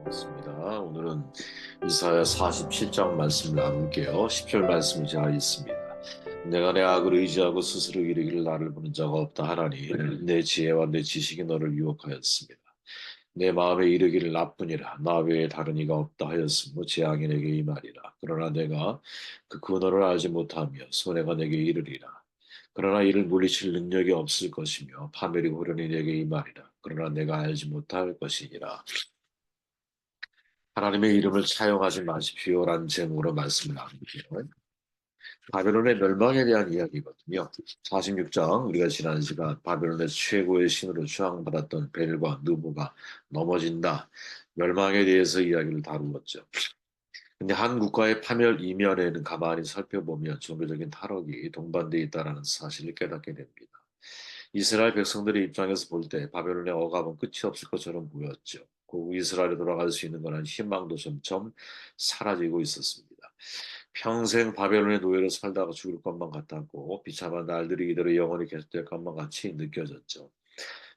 있습니다. 오늘은 이사야 47장 말씀을 나눌게요. 10절 말씀을 제가 읽습니다. 내가 내 악을 의지하고 스스로 이르기를 나를 보는 자가 없다 하나니 내 지혜와 내 지식이 너를 유혹하였습니다. 내 마음에 이르기를 나뿐이라 나 외에 다른 이가 없다 하였으므로 재앙이 내게 임하리라. 그러나 내가 그 근원을 알지 못하며 손해가 내게 이르리라. 그러나 이를 물리칠 능력이 없을 것이며 파멸이 호련히 내게 임하리라. 그러나 내가 알지 못할 것이니라. 하나님의 이름을 차용하지 마십시오라는 제목으로 말씀을 나눌게요. 바벨론의 멸망에 대한 이야기거든요. 46장 우리가 지난 시간 바벨론의 최고의 신으로 추앙받았던 벨과 느보가 넘어진다. 멸망에 대해서 이야기를 다루었죠. 근데 한 국가의 파멸 이면에는 가만히 살펴보면 종교적인 타락이 동반되어 있다는 사실을 깨닫게 됩니다. 이스라엘 백성들의 입장에서 볼 때 바벨론의 억압은 끝이 없을 것처럼 보였죠. 그 이스라엘에 돌아갈 수 있는 그런 희망도 점점 사라지고 있었습니다. 평생 바벨론의 노예로 살다가 죽을 것만 같았고 비참한 날들이 이대로 영원히 계속될 것만 같이 느껴졌죠.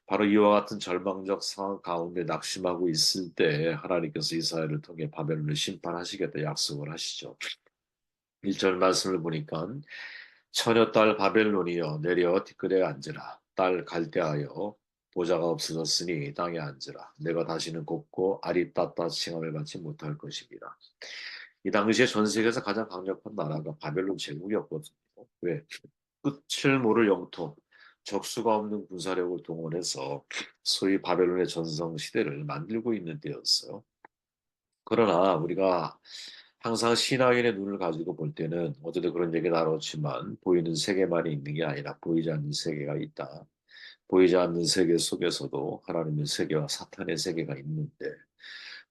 바로 이와 같은 절망적 상황 가운데 낙심하고 있을 때 하나님께서 이스라엘을 통해 바벨론을 심판하시겠다 약속을 하시죠. 1절 말씀을 보니까 처녀딸 바벨론이여 내려 티끌에 앉으라. 딸 갈대하여 보좌가 없어졌으니 땅에 앉으라. 내가 다시는 곱고 아리따따 칭함을 받지 못할 것입니다. 이 당시에 전 세계에서 가장 강력한 나라가 바벨론 제국이었거든요. 왜? 끝을 모를 영토, 적수가 없는 군사력을 동원해서 소위 바벨론의 전성 시대를 만들고 있는 때였어요. 그러나 우리가 항상 신앙인의 눈을 가지고 볼 때는 어제도 그런 얘기 나눴지만 보이는 세계만이 있는 게 아니라 보이지 않는 세계가 있다. 보이지 않는 세계 속에서도 하나님의 세계와 사탄의 세계가 있는데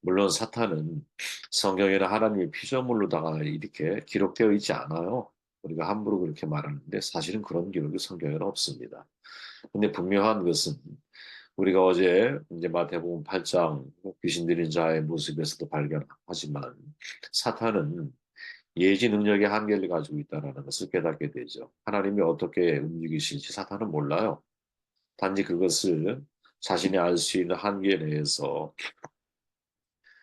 물론 사탄은 성경에는 하나님의 피조물로다가 이렇게 기록되어 있지 않아요. 우리가 함부로 그렇게 말하는데 사실은 그런 기록이 성경에는 없습니다. 근데 분명한 것은 우리가 어제 이제 마태복음 8장 귀신 들린 자의 모습에서도 발견하지만 사탄은 예지 능력의 한계를 가지고 있다는 것을 깨닫게 되죠. 하나님이 어떻게 움직이실지 사탄은 몰라요. 단지 그것을 자신이 알 수 있는 한계 내에서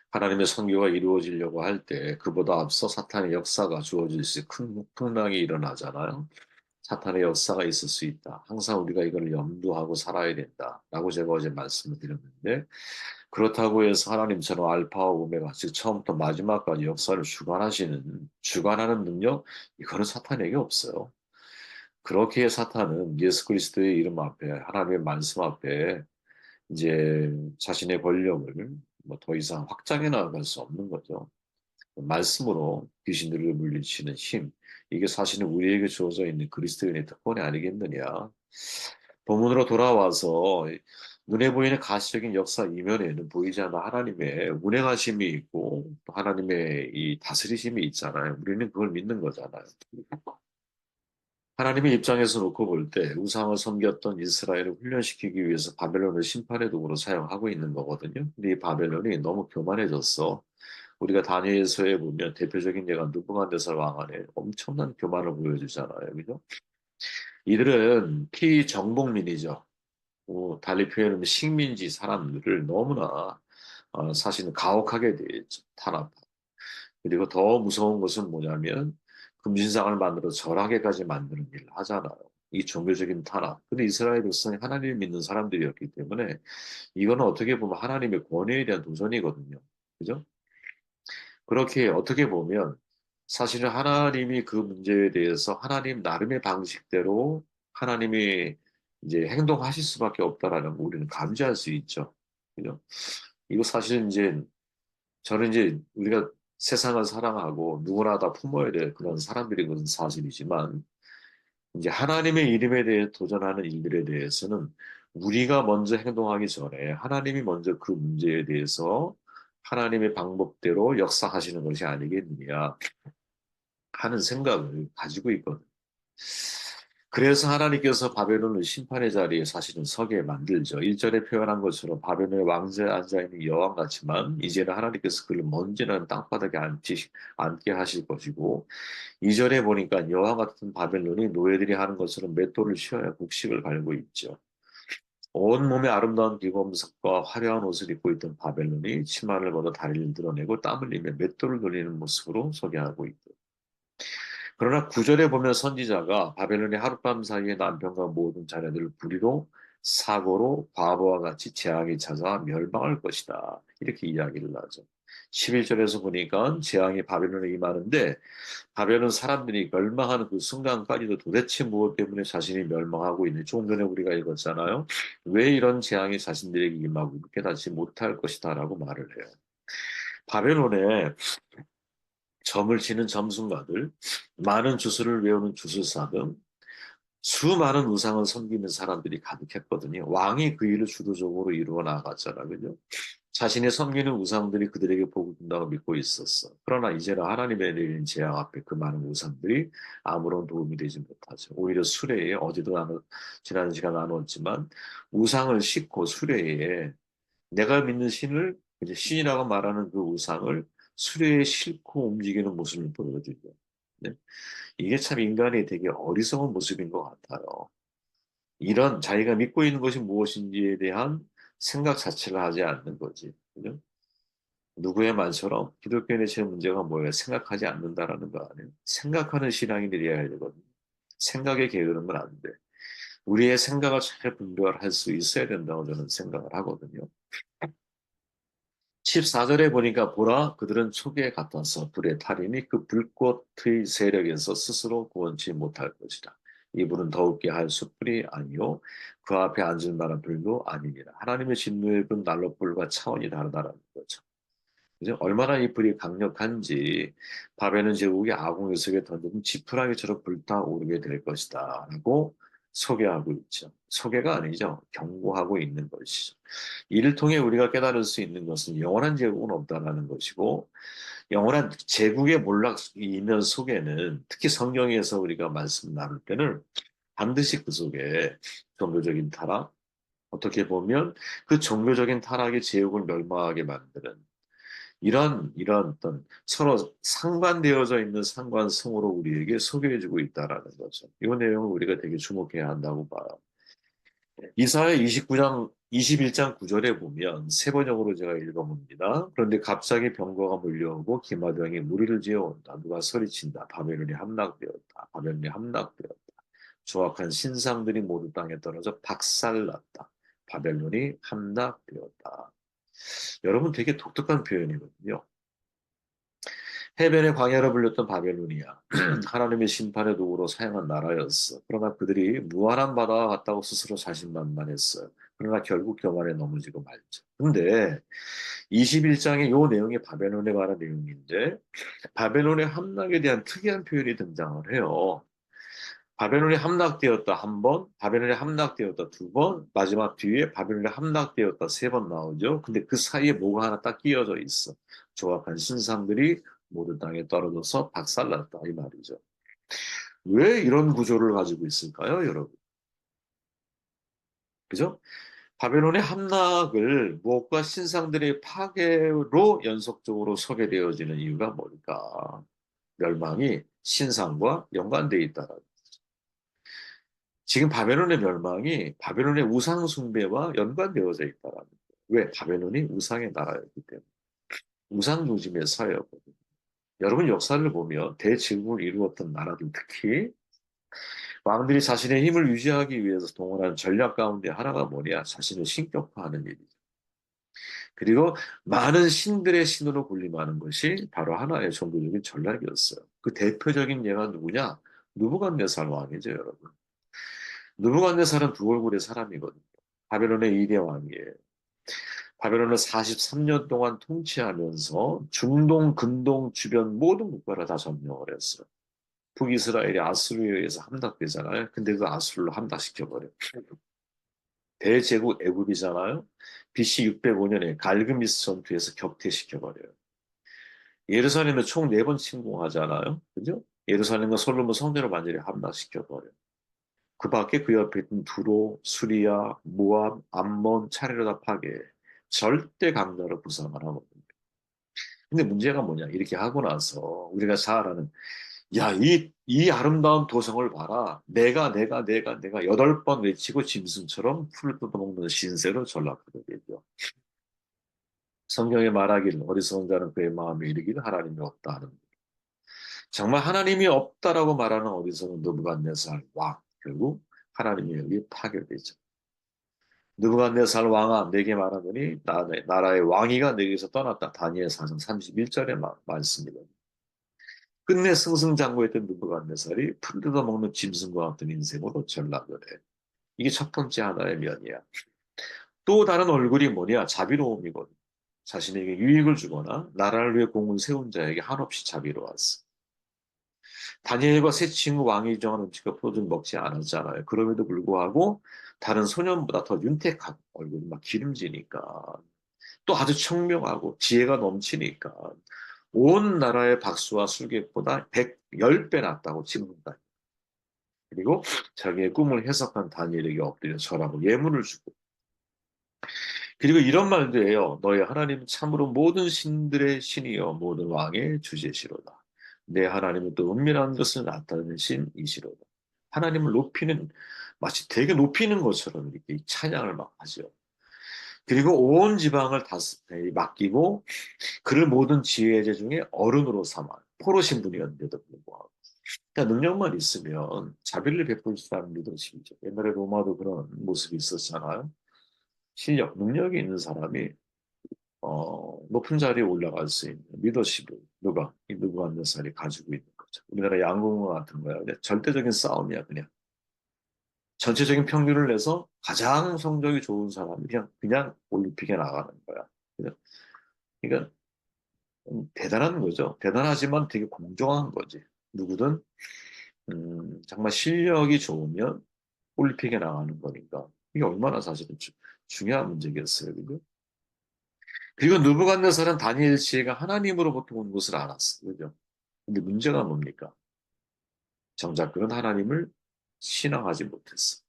하나님의 선교가 이루어지려고 할 때 그보다 앞서 사탄의 역사가 주어질 수 큰 풍랑이 일어나잖아요. 사탄의 역사가 있을 수 있다. 항상 우리가 이걸 염두하고 살아야 된다라고 제가 어제 말씀을 드렸는데 그렇다고 해서 하나님처럼 알파와 오메가 즉 처음부터 마지막까지 역사를 주관하는 능력 이거는 사탄에게 없어요. 그렇기에 사탄은 예수 그리스도의 이름 앞에 하나님의 말씀 앞에 이제 자신의 권력을 뭐 더 이상 확장해 나갈 수 없는 거죠. 말씀으로 귀신들을 물리치는 힘, 이게 사실은 우리에게 주어져 있는 그리스도인의 특권이 아니겠느냐. 본문으로 돌아와서 눈에 보이는 가시적인 역사 이면에는 보이지 않는 하나님의 운행하심이 있고 또 하나님의 이 다스리심이 있잖아요. 우리는 그걸 믿는 거잖아요. 하나님의 입장에서 놓고 볼 때 우상을 섬겼던 이스라엘을 훈련시키기 위해서 바벨론을 심판의 도구로 사용하고 있는 거거든요. 근데 이 바벨론이 너무 교만해졌어. 우리가 다니엘서에 보면 대표적인 예가 느부갓네살 왕안에 엄청난 교만을 보여주잖아요. 그죠? 이들은 피정복민이죠. 달리 표현하면 식민지 사람들을 너무나 사실은 가혹하게 대했죠. 탄압. 그리고 더 무서운 것은 뭐냐면 금신상을 만들어 절하게까지 만드는 일을 하잖아요. 이 종교적인 탄압. 근데 이스라엘 백성이 하나님을 믿는 사람들이었기 때문에 이거는 어떻게 보면 하나님의 권위에 대한 도전이거든요. 그죠? 그렇게 어떻게 보면 사실은 하나님이 그 문제에 대해서 하나님 나름의 방식대로 하나님이 이제 행동하실 수밖에 없다라는 거 우리는 감지할 수 있죠. 그죠? 이거 사실은 이제 저는 이제 우리가 세상을 사랑하고 누구나 다 품어야 될 그런 사람들이 그런 사실이지만 이제 하나님의 이름에 대해 도전하는 일들에 대해서는 우리가 먼저 행동하기 전에 하나님이 먼저 그 문제에 대해서 하나님의 방법대로 역사하시는 것이 아니겠느냐 하는 생각을 가지고 있거든요. 그래서 하나님께서 바벨론을 심판의 자리에 사실은 서게 만들죠. 1절에 표현한 것처럼 바벨론의 왕좌에 앉아있는 여왕 같지만 이제는 하나님께서 그를 먼지는 땅바닥에 앉게 하실 것이고 2절에 보니까 여왕 같은 바벨론이 노예들이 하는 것처럼 맷돌을 씌워야 곡식을 갈고 있죠. 온몸에 아름다운 기검석과 화려한 옷을 입고 있던 바벨론이 치마를 걷어 다리를 드러내고 땀을 흘리며 맷돌을 돌리는 모습으로 소개하고 있다. 그러나 구절에 보면 선지자가 바벨론이 하룻밤 사이에 남편과 모든 자녀들을 불의로 사고로 과부와 같이 재앙이 찾아 멸망할 것이다. 이렇게 이야기를 하죠. 11절에서 보니까 재앙이 바벨론에 임하는데 바벨론 사람들이 멸망하는 그 순간까지도 도대체 무엇 때문에 자신이 멸망하고 있는지 좀 전에 우리가 읽었잖아요. 왜 이런 재앙이 자신들에게 임하고 깨닫지 못할 것이다라고 말을 해요. 바벨론에 점을 치는 점순가들, 많은 주술을 외우는 주술사 등 수많은 우상을 섬기는 사람들이 가득했거든요. 왕이 그 일을 주도적으로 이루어 나갔잖아요. 그죠? 자신의 섬기는 우상들이 그들에게 복을 준다고 믿고 있었어. 그러나 이제는 하나님의 내린 재앙 앞에 그 많은 우상들이 아무런 도움이 되지 못하죠. 오히려 수레에, 어제도 지난 시간 나눴지만, 우상을 싣고 수레에 내가 믿는 신을, 이제 신이라고 말하는 그 우상을 수레에 싣고 움직이는 모습을 보여드리죠 네? 이게 참 인간이 되게 어리석은 모습인 것 같아요. 이런 자기가 믿고 있는 것이 무엇인지에 대한 생각 자체를 하지 않는 거지. 그죠? 누구의 말처럼 기독교인의 제일 문제가 뭐예요? 생각하지 않는다라는 거 아니에요? 생각하는 신앙이 되어야 되거든요. 생각에 게으르면 안 돼. 우리의 생각을 잘 분별할 수 있어야 된다고 저는 생각을 하거든요. 14절에 보니까 보라 그들은 초기에 같아서 불에 타리니 그 불꽃의 세력에서 스스로 구원치 못할 것이다. 이 불은 더욱게 할 숯불이 아니요 그 앞에 앉을 만한 불도 아니니라. 하나님의 진노의 불은 난로 불과 차원이 다르다라는 거죠. 그죠? 얼마나 이 불이 강력한지 바벨론 제국이 아궁이 속에 던져진 지푸라기처럼 불타오르게 될 것이다 라고 소개하고 있죠. 소개가 아니죠. 경고하고 있는 것이죠. 이를 통해 우리가 깨달을 수 있는 것은 영원한 제국은 없다라는 것이고 영원한 제국의 몰락 이면 속에는 특히 성경에서 우리가 말씀 나눌 때는 반드시 그 속에 종교적인 타락, 어떻게 보면 그 종교적인 타락이 제국을 멸망하게 만드는 이런 어떤 서로 상반되어져 있는 상관성으로 우리에게 소개해주고 있다라는 거죠. 이 내용을 우리가 되게 주목해야 한다고 봐요. 이사야 29장, 21장 9절에 보면 세 번역으로 제가 읽어봅니다. 그런데 갑자기 병거가 몰려오고 기마병이 무리를 지어온다. 누가 소리친다. 바벨론이 함락되었다. 바벨론이 함락되었다. 조악한 신상들이 모두 땅에 떨어져 박살났다. 바벨론이 함락되었다. 여러분 되게 독특한 표현이거든요. 해변의 광야로 불렸던 바벨론이야. 하나님의 심판의 도구로 사용한 나라였어. 그러나 그들이 무한한 바다와 같다고 스스로 자신만만했어요. 그러나 결국 교만에 넘어지고 말죠. 근데 21장의 요 내용이 바벨론에 관한 내용인데 바벨론의 함락에 대한 특이한 표현이 등장을 해요. 바벨론이 함락되었다 한 번, 바벨론이 함락되었다 두 번, 마지막 뒤에 바벨론이 함락되었다 세 번 나오죠. 근데 그 사이에 뭐가 하나 딱 끼어져 있어. 조악한 신상들이 모든 땅에 떨어져서 박살났다 이 말이죠. 왜 이런 구조를 가지고 있을까요, 여러분? 그죠? 바벨론의 함락을 무엇과 신상들의 파괴로 연속적으로 소개되어지는 이유가 뭘까? 멸망이 신상과 연관되어 있다. 지금 바벨론의 멸망이 바벨론의 우상 숭배와 연관되어져 있다는 거예요. 왜? 바벨론이 우상의 나라였기 때문에. 우상 중심의 사회였거든요. 여러분 역사를 보면 대제국을 이루었던 나라들 특히 왕들이 자신의 힘을 유지하기 위해서 동원한 전략 가운데 하나가 뭐냐? 자신을 신격화하는 일이죠. 그리고 많은 신들의 신으로 군림하는 것이 바로 하나의 종교적인 전략이었어요. 그 대표적인 예가 누구냐? 느부갓네살 왕이죠, 여러분. 느부갓네살은 두 얼굴의 사람이거든요. 바벨론의 2대 왕이에요. 바벨론을 43년 동안 통치하면서 중동, 근동 주변 모든 국가를 다 점령을 했어요. 북이스라엘이 아수르에 의해서 함락되잖아요. 근데 그 아수르로 함락시켜버려요. 대제국 애굽이잖아요. BC 605년에 갈그미스 전투에서 격퇴시켜버려요. 예루살렘을 총 4번 침공하잖아요. 그죠? 예루살렘과 솔로몬 성전을 완전히 함락시켜버려요. 그 밖에 그 옆에 있던 두로, 수리아, 모압, 암몬 차례로 다 파괴해. 절대 강자로 부상을 하거든요. 근데 문제가 뭐냐? 이렇게 하고 나서 우리가 잘 아는 야, 이 아름다운 도성을 봐라. 내가 8번 외치고 짐승처럼 풀을 뜯어먹는 신세로 전락하게 되죠. 성경에 말하기를 어리석은 자는 그의 마음에 이르기를 하나님이 없다 하는 정말 하나님이 없다라고 말하는 어리석은 느부갓네살 왕 결국 하나님이 여기 파괴되죠. 느부갓네살 왕아 내게 말하더니 나라의 왕위가 내게서 떠났다. 다니엘 4장 31절의 말씀입니다. 끝내 승승장구했던 느부갓네살이 풀 뜯어먹는 짐승과 같은 인생으로 전락을 해. 이게 첫 번째 하나의 면이야. 또 다른 얼굴이 뭐냐? 자비로움이거든. 자신에게 유익을 주거나 나라를 위해 공을 세운 자에게 한없이 자비로웠어. 다니엘과 세 친구 왕이 정한 음식과 포도를 먹지 않았잖아요. 그럼에도 불구하고 다른 소년보다 더 윤택하고 얼굴이 막 기름지니까 또 아주 청명하고 지혜가 넘치니까 온 나라의 박수와 술객보다 10배 낫다고 칭송다. 그리고 자기의 꿈을 해석한 다니엘에게 엎드려 절하고 예물을 주고 그리고 이런 말도 해요. 너희 하나님 참으로 모든 신들의 신이요 모든 왕의 주제시로다. 내 하나님은 또 은밀한 것을 나타내는 신이시로다. 하나님을 높이는 마치 되게 높이는 것처럼 이렇게 찬양을 막 하죠. 그리고 온 지방을 맡기고 그를 모든 지혜제 중에 어른으로 삼아 포로신 분이었는데도 불구하고 그러니까 능력만 있으면 자비를 베풀 수 있는 리더십이죠. 옛날에 로마도 그런 모습이 있었잖아요. 실력, 능력이 있는 사람이 높은 자리에 올라갈 수 있는 리더십을 누가 한 살이 가지고 있는 거죠. 우리나라 양궁 같은 거야. 근데 절대적인 싸움이야, 그냥. 전체적인 평균을 내서 가장 성적이 좋은 사람이 그냥 올림픽에 나가는 거야. 그냥 그러니까 대단한 거죠. 대단하지만 되게 공정한 거지. 누구든 정말 실력이 좋으면 올림픽에 나가는 거니까 이게 얼마나 사실은 중요한 문제겠어요. 그죠? 그리고 느부갓네살은 다니엘 지혜가 하나님으로부터 온 것을 알았어. 그죠? 근데 문제가 뭡니까? 정작 그는 하나님을 신앙하지 못했어.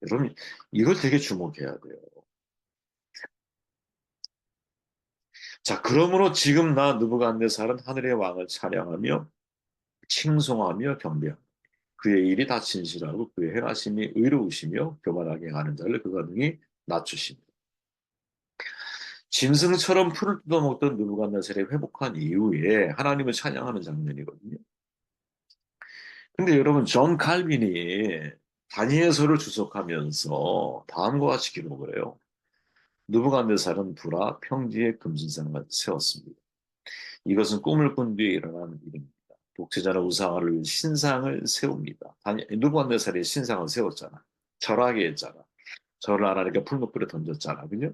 여러분, 이걸 되게 주목해야 돼요. 자, 그러므로 지금 나 느부갓네살은 하늘의 왕을 찬양하며 칭송하며 경배하며 그의 일이 다 진실하고 그의 행하심이 의로우시며 교만하게 하는 자를 그가 능히 낮추십니다. 짐승처럼 풀을 뜯어먹던 느부갓네살이 회복한 이후에 하나님을 찬양하는 장면이거든요. 근데 여러분 존 칼빈이 다니엘서를 주석하면서 다음과 같이 기록을 해요. 느부갓네살은 불화 평지에 금신상을 세웠습니다. 이것은 꿈을 꾼 뒤에 일어난 일입니다. 독재자는 우상을 위해 신상을 세웁니다. 느부갓네살이 신상을 세웠잖아. 절하게 했잖아. 절을 안 하니까 풀무불에 던졌잖아. 그죠?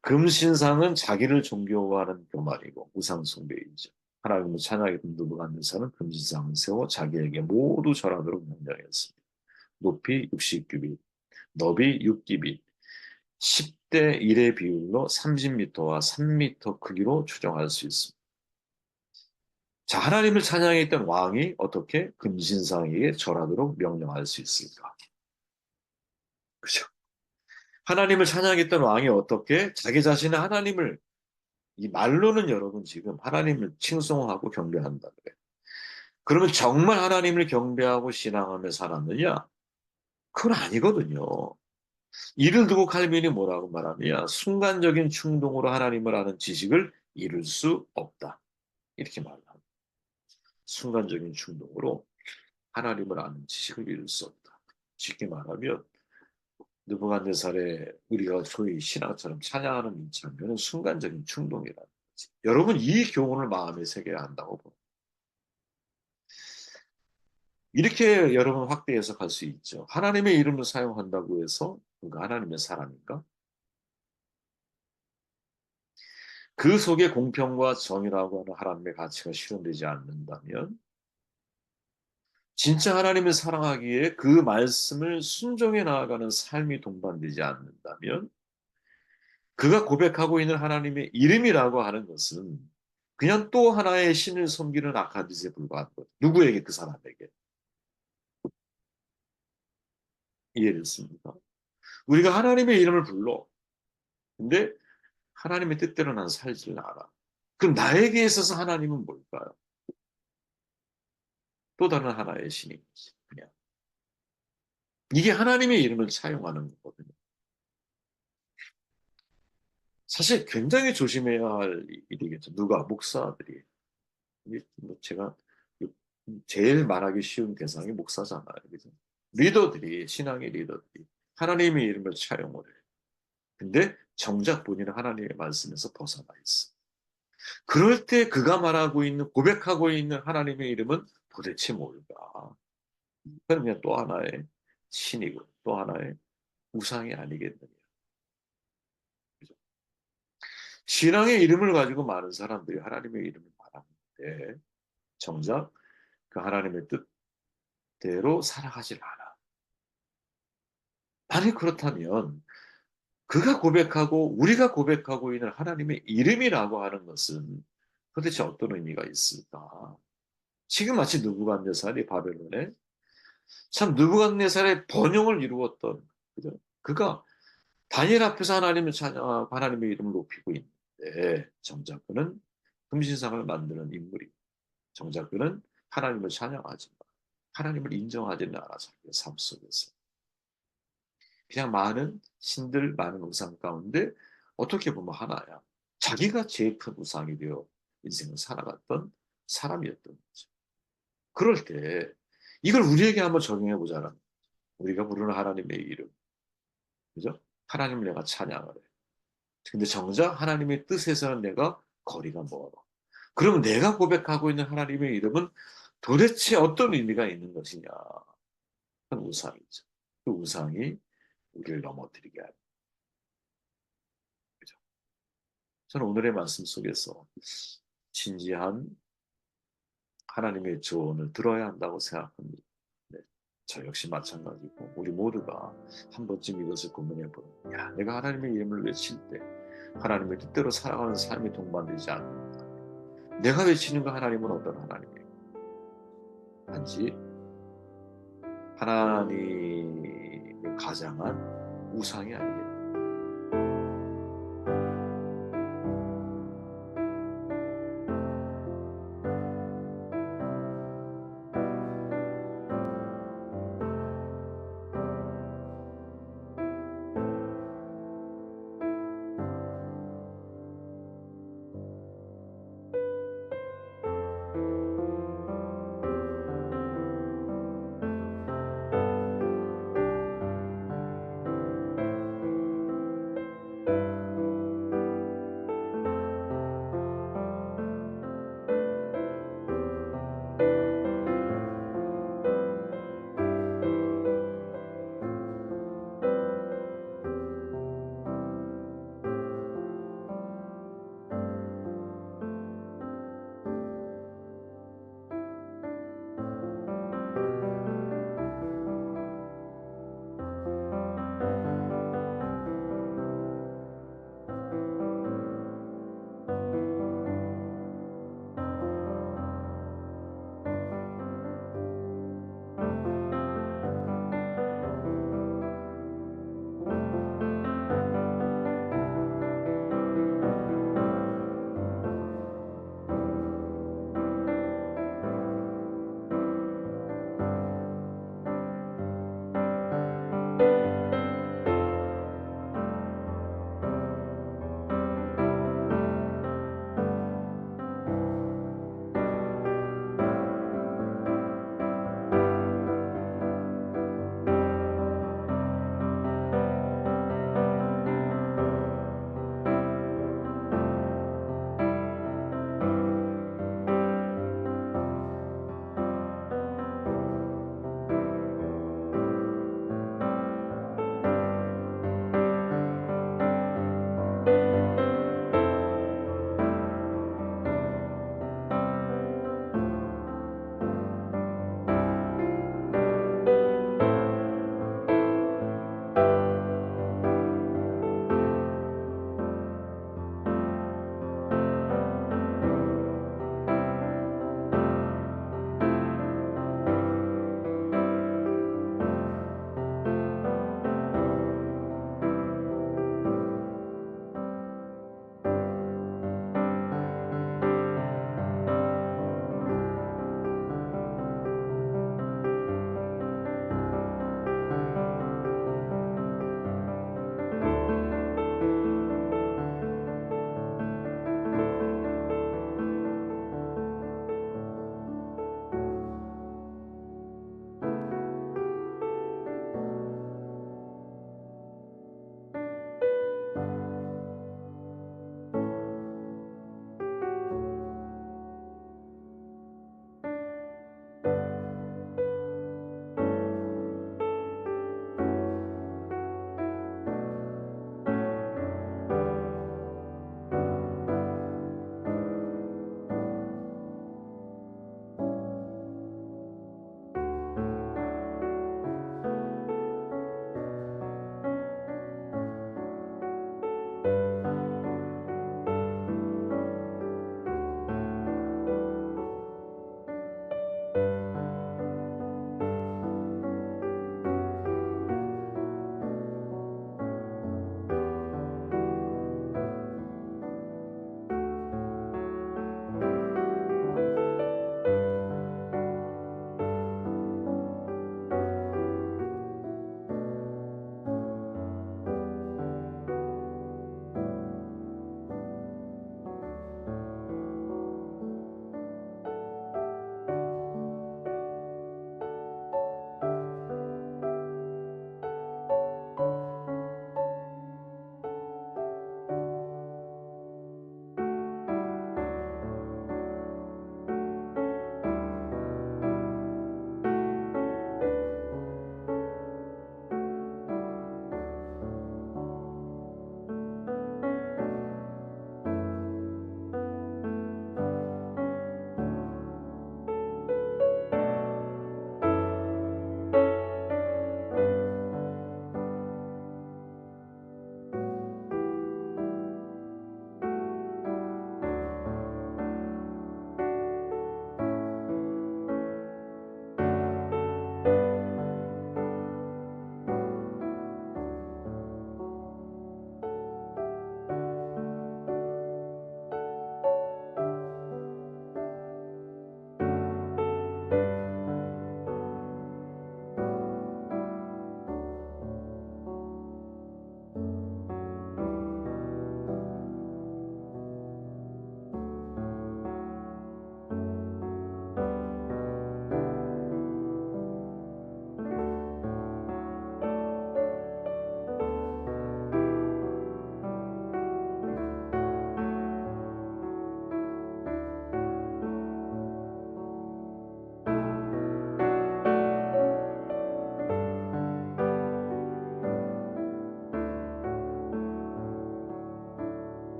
금신상은 자기를 종교화하는 교만이고 우상 숭배이죠. 하나님을 찬양했던 느부갓네살은 금신상을 세워 자기에게 모두 절하도록 명령했습니다. 높이 60규빗, 너비 6규빗, 10대 1의 비율로 30m와 3m 크기로 추정할 수 있습니다. 자, 하나님을 찬양했던 왕이 어떻게 금신상에게 절하도록 명령할 수 있을까? 그죠? 하나님을 찬양했던 왕이 어떻게 자기 자신의 하나님을 이 말로는 여러분 지금 하나님을 칭송하고 경배한다 그래. 그러면 정말 하나님을 경배하고 신앙하며 살았느냐? 그건 아니거든요. 이를 두고 칼빈이 뭐라고 말하느냐? 순간적인 충동으로 하나님을 아는 지식을 이룰 수 없다. 이렇게 말합니다. 순간적인 충동으로 하나님을 아는 지식을 이룰 수 없다. 쉽게 말하면 느부갓네살의 우리가 소위 신앙처럼 찬양하는 이 장면은 순간적인 충동이라는 거지. 여러분 이 교훈을 마음에 새겨야 한다고 봅니다. 이렇게 여러분 확대 해석할 수 있죠. 하나님의 이름을 사용한다고 해서 그가 하나님의 사람인가? 그 속에 공평과 정의라고 하는 하나님의 가치가 실현되지 않는다면 진짜 하나님을 사랑하기에 그 말씀을 순종해 나아가는 삶이 동반되지 않는다면 그가 고백하고 있는 하나님의 이름이라고 하는 것은 그냥 또 하나의 신을 섬기는 악한 짓에 불과한 것. 누구에게? 그 사람에게. 이해됐습니까? 우리가 하나님의 이름을 불러. 근데 하나님의 뜻대로 난 살지를 않아. 그럼 나에게 있어서 하나님은 뭘까요? 또 다른 하나의 신인 거지. 그냥 이게 하나님의 이름을 차용하는 거거든요. 사실 굉장히 조심해야 할 일이겠죠. 누가 목사들이 이게 뭐 제가 제일 말하기 쉬운 대상이 목사잖아요. 그죠? 리더들이 신앙의 리더들이 하나님의 이름을 차용을 해요. 근데 정작 본인은 하나님의 말씀에서 벗어나 있어. 그럴 때 그가 말하고 있는 고백하고 있는 하나님의 이름은 도대체 뭘까? 그건 그냥 또 하나의 신이고 또 하나의 우상이 아니겠느냐. 그죠? 신앙의 이름을 가지고 많은 사람들이 하나님의 이름을 말하는데 정작 그 하나님의 뜻대로 살아가질 않아. 만약 그렇다면 그가 고백하고 우리가 고백하고 있는 하나님의 이름이라고 하는 것은 도대체 어떤 의미가 있을까? 지금 마치 느부갓네살이 바벨론에 참 느부갓네살의 번영을 이루었던 그죠? 그가 다니엘 앞에서 하나님을 찬양하고 하나님의 이름을 높이고 있는데 정작 그는 금신상을 만드는 인물이 정작 그는 하나님을 찬양하지 마. 하나님을 인정하지는 않아 자기의 삶 속에서. 그냥 많은 신들, 많은 우상 가운데 어떻게 보면 하나야. 자기가 제일 큰 우상이 되어 인생을 살아갔던 사람이었던 거죠. 그럴 때 이걸 우리에게 한번 적용해 보자면 우리가 부르는 하나님의 이름, 그죠? 하나님을 내가 찬양을 해. 근데 정작 하나님의 뜻에서는 내가 거리가 멀어. 그러면 내가 고백하고 있는 하나님의 이름은 도대체 어떤 의미가 있는 것이냐? 그건 우상이죠. 그 우상이 우리를 넘어뜨리게 하는 거죠. 저는 오늘의 말씀 속에서 진지한 하나님의 조언을 들어야 한다고 생각합니다. 네, 저 역시 마찬가지고 우리 모두가 한 번쯤 이것을 고민해 보는 야, 내가 하나님의 이름을 외칠 때 하나님의 뜻대로 살아가는 삶이 동반되지 않는다. 내가 외치는 그 하나님은 어떤 하나님이에요? 단지 하나님을 가장한 우상이 아니겠다.